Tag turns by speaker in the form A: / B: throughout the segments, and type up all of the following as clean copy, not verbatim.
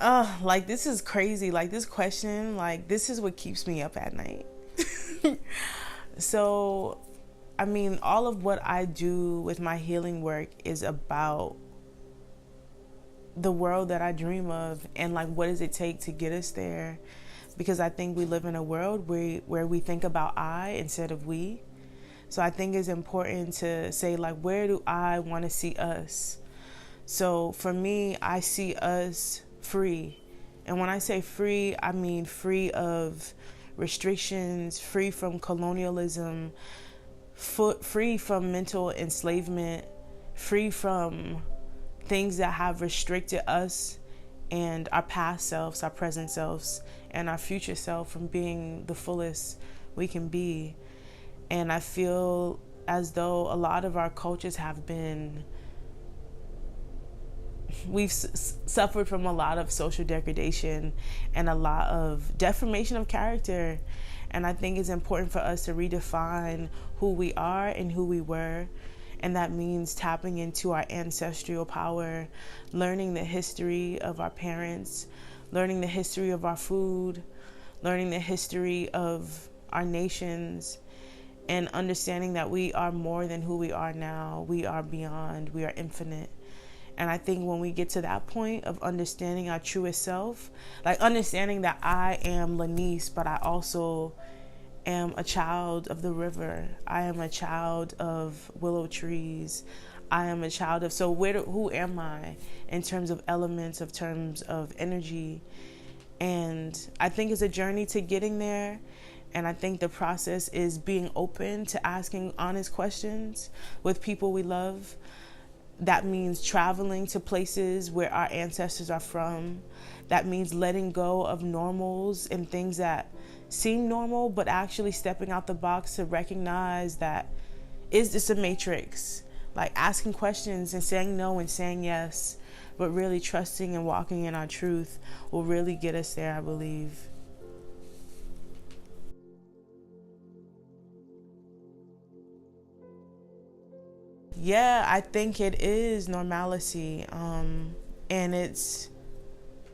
A: Like, this is crazy. Like, this question, like, this is what keeps me up at night. So, I mean, all of what I do with my healing work is about the world that I dream of, and like, what does it take to get us there? Because I think we live in a world where we think about I instead of we. So I think it's important to say, like, where do I want to see us? So for me, I see us free. And when I say free, I mean free of restrictions, free from colonialism, free from mental enslavement, free from things that have restricted us and our past selves, our present selves, and our future self from being the fullest we can be. And I feel as though a lot of our cultures have been, we've suffered from a lot of social degradation and a lot of deformation of character. And I think it's important for us to redefine who we are and who we were. And that means tapping into our ancestral power, learning the history of our parents, learning the history of our food, learning the history of our nations, and understanding that we are more than who we are now. We are beyond, we are infinite. And I think when we get to that point of understanding our truest self, like understanding that I am Lanise, but I also am a child of the river. I am a child of willow trees. I am a child of, so who am I in terms of elements, of terms of energy? And I think it's a journey to getting there. And I think the process is being open to asking honest questions with people we love. That means traveling to places where our ancestors are from. That means letting go of normals and things that seem normal, but actually stepping out the box to recognize that, is this a matrix? Like asking questions and saying no and saying yes, but really trusting and walking in our truth will really get us there, I believe. Yeah, I think it is normalcy. And it's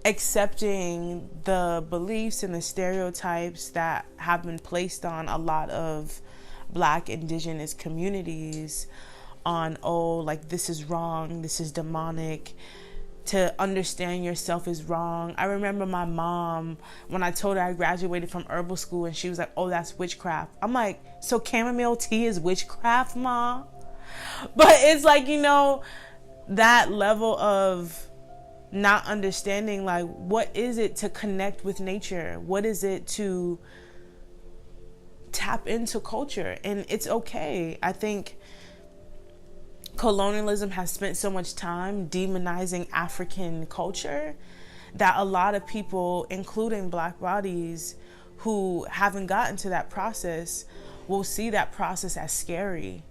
A: accepting the beliefs and the stereotypes that have been placed on a lot of Black indigenous communities on, oh, like this is wrong, this is demonic. To understand yourself is wrong. I remember my mom, when I told her I graduated from herbal school, and she was like, oh, that's witchcraft. I'm like, so chamomile tea is witchcraft, Mom? But it's like, that level of not understanding, like, what is it to connect with nature? What is it to tap into culture? And it's okay. I think colonialism has spent so much time demonizing African culture that a lot of people, including Black bodies who haven't gotten to that process, will see that process as scary.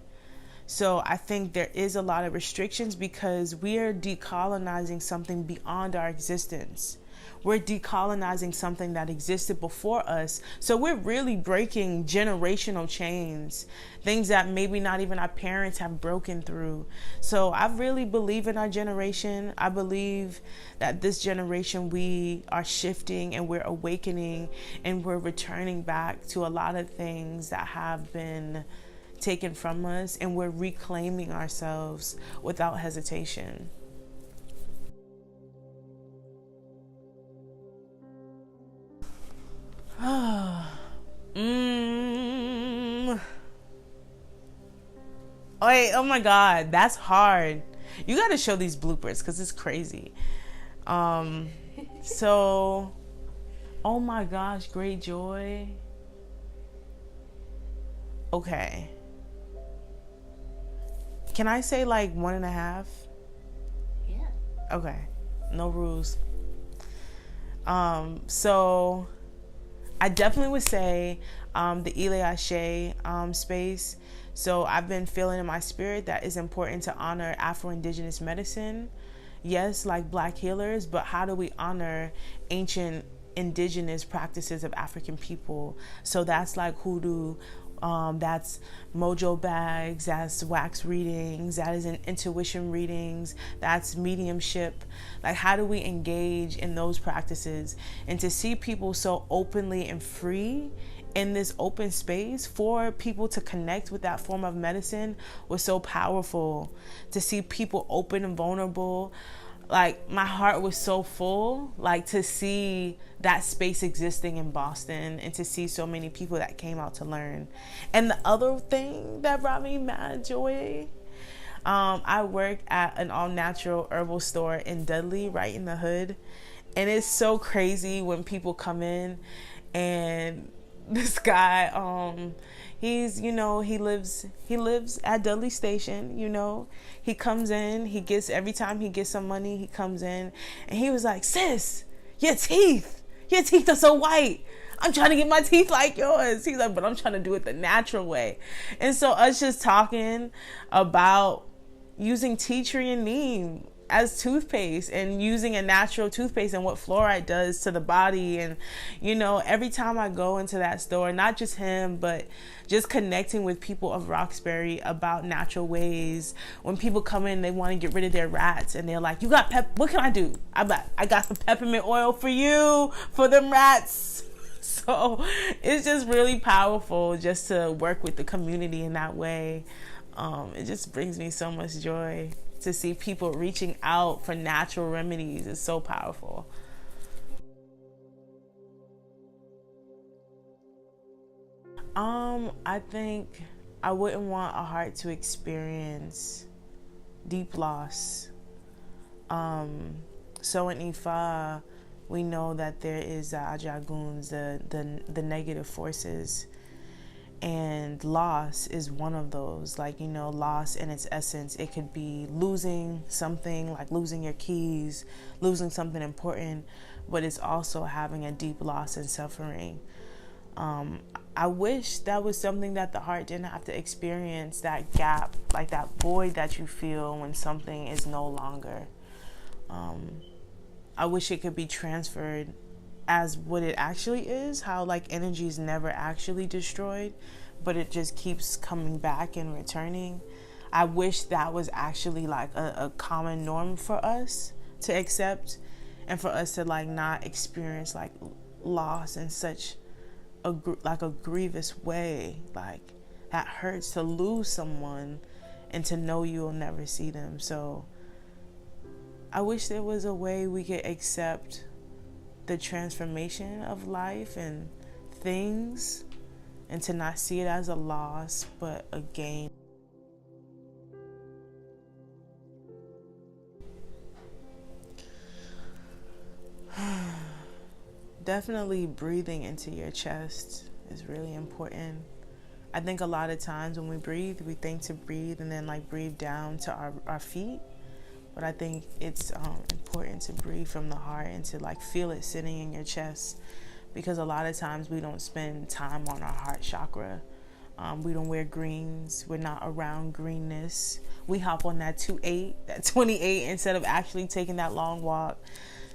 A: So I think there is a lot of restrictions because we are decolonizing something beyond our existence. We're decolonizing something that existed before us. So we're really breaking generational chains, things that maybe not even our parents have broken through. So I really believe in our generation. I believe that this generation, we are shifting and we're awakening and we're returning back to a lot of things that have been taken from us, and we're reclaiming ourselves without hesitation. Wait, oh my God, that's hard. You got to show these bloopers because it's crazy. So, oh my gosh, great joy. Okay. Can I say like 1.5?
B: Yeah.
A: Okay. No rules. So I definitely would say the Ile Ashe space. So I've been feeling in my spirit that it's important to honor Afro-Indigenous medicine. Yes, like Black healers, but how do we honor ancient indigenous practices of African people? So that's like hoodoo, That's mojo bags, that's wax readings, that is in intuition readings, that's mediumship. Like, how do we engage in those practices? And to see people so openly and free in this open space for people to connect with that form of medicine was so powerful. To see people open and vulnerable, like, my heart was so full, like, to see that space existing in Boston and to see so many people that came out to learn. And the other thing that brought me mad joy, I work at an all-natural herbal store in Dudley, right in the hood. And it's so crazy when people come in, and this guy, he's, he lives at Dudley Station. He comes in, every time he gets some money, he comes in and he was like, sis, your teeth are so white. I'm trying to get my teeth like yours. He's like, but I'm trying to do it the natural way. And so us just talking about using tea tree and neem as toothpaste and using a natural toothpaste and what fluoride does to the body. And every time I go into that store, not just him, but just connecting with people of Roxbury about natural ways. When people come in, they want to get rid of their rats and they're like, you got what can I do? I got some peppermint oil for you, for them rats. So it's just really powerful just to work with the community in that way. It just brings me so much joy to see people reaching out for natural remedies. Is so powerful. I think I wouldn't want a heart to experience deep loss. So in Ifa, we know that there is the Ajaguns, the negative forces. And loss is one of those. Loss in its essence, it could be losing something, like losing your keys, losing something important, but it's also having a deep loss and suffering. I wish that was something that the heart didn't have to experience, that gap, like that void that you feel when something is no longer. I wish it could be transferred as what it actually is, how energy is never actually destroyed, but it just keeps coming back and returning. I wish that was actually a common norm for us to accept, and for us to not experience loss in such a grievous way. That hurts to lose someone and to know you'll never see them. So I wish there was a way we could accept the transformation of life and things, and to not see it as a loss but a gain. Definitely breathing into your chest is really important. I think a lot of times when we breathe, we think to breathe and then breathe down to our feet. But I think it's important to breathe from the heart and to feel it sitting in your chest, because a lot of times we don't spend time on our heart chakra. We don't wear greens. We're not around greenness. We hop on that 28 instead of actually taking that long walk.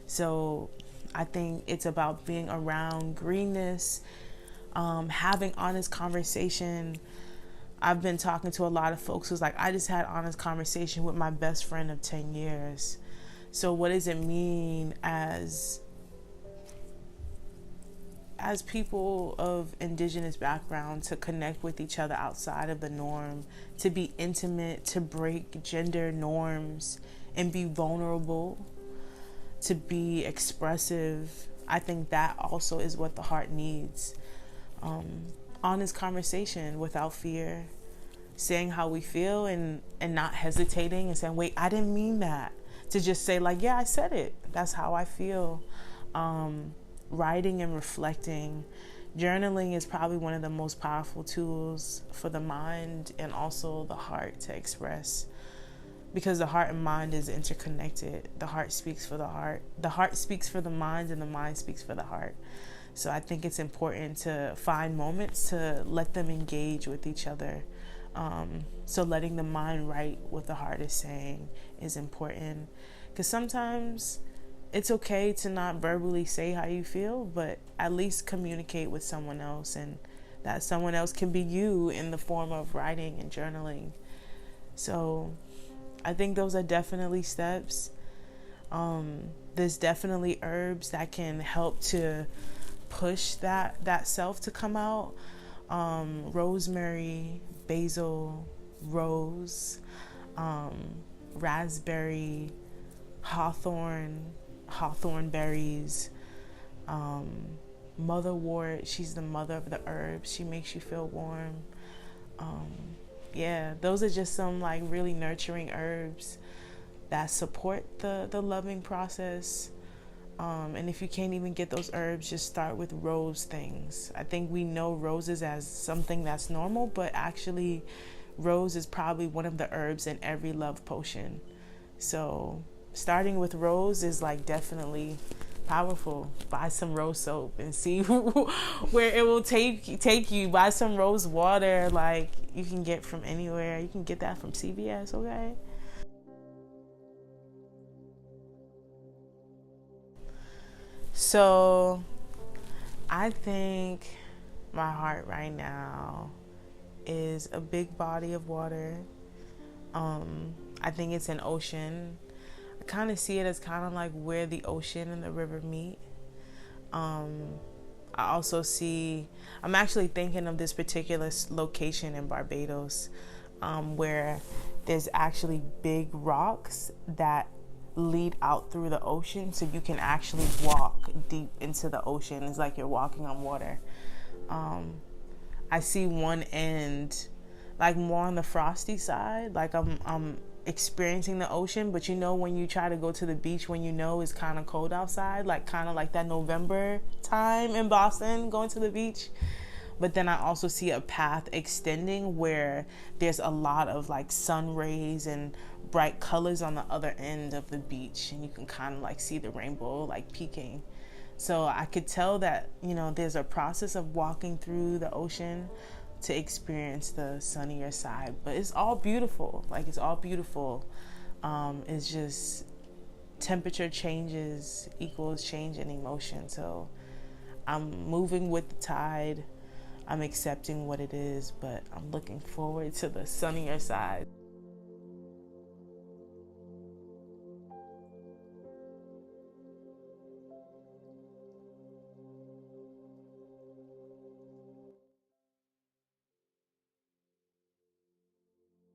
A: So I think it's about being around greenness, having honest conversation. I've been talking to a lot of folks who's I just had honest conversation with my best friend of 10 years. So what does it mean as people of indigenous background to connect with each other outside of the norm, to be intimate, to break gender norms and be vulnerable, to be expressive? I think that also is what the heart needs. Honest conversation without fear, saying how we feel and not hesitating and saying, wait, I didn't mean that. To just say yeah, I said it. That's how I feel. Writing and reflecting. Journaling is probably one of the most powerful tools for the mind and also the heart to express, because the heart and mind is interconnected. The heart speaks for the heart. The heart speaks for the mind, and the mind speaks for the heart. So I think it's important to find moments to let them engage with each other. So letting the mind write what the heart is saying is important, because sometimes it's okay to not verbally say how you feel, but at least communicate with someone else and that someone else can be you in the form of writing and journaling. So I think those are definitely steps. There's definitely herbs that can help to push that self to come out. Rosemary, basil, rose, raspberry, hawthorn berries, motherwort. She's the mother of the herbs. She makes you feel warm. Yeah, those are just some like really nurturing herbs that support the loving process. And if you can't even get those herbs, just start with rose things. I think we know roses as something that's normal, but actually rose is probably one of the herbs in every love potion. So starting with rose is like definitely powerful. Buy some rose soap and see where it will take you. Buy some rose water, like you can get from anywhere. You can get that from CVS, okay? So I think my heart right now is a big body of water. I think it's an ocean. I kind of see it as kind of like where the ocean and the river meet. I also see, I'm actually thinking of this particular location in Barbados, where there's actually big rocks that lead out through the ocean, so you can actually walk deep into the ocean. It's like you're walking on water. I see one end like more on the frosty side, like I'm experiencing the ocean, but you know when you try to go to the beach when you know it's kind of cold outside, like kind of like that November time in Boston going to the beach. But then I also see a path extending where there's a lot of like sun rays and bright colors on the other end of the beach, and you can kind of like see the rainbow like peeking. So I could tell that, you know, there's a process of walking through the ocean to experience the sunnier side, but it's all beautiful. Like it's all beautiful. It's just temperature changes equals change in emotion. So I'm moving with the tide. I'm accepting what it is, but I'm looking forward to the sunnier side.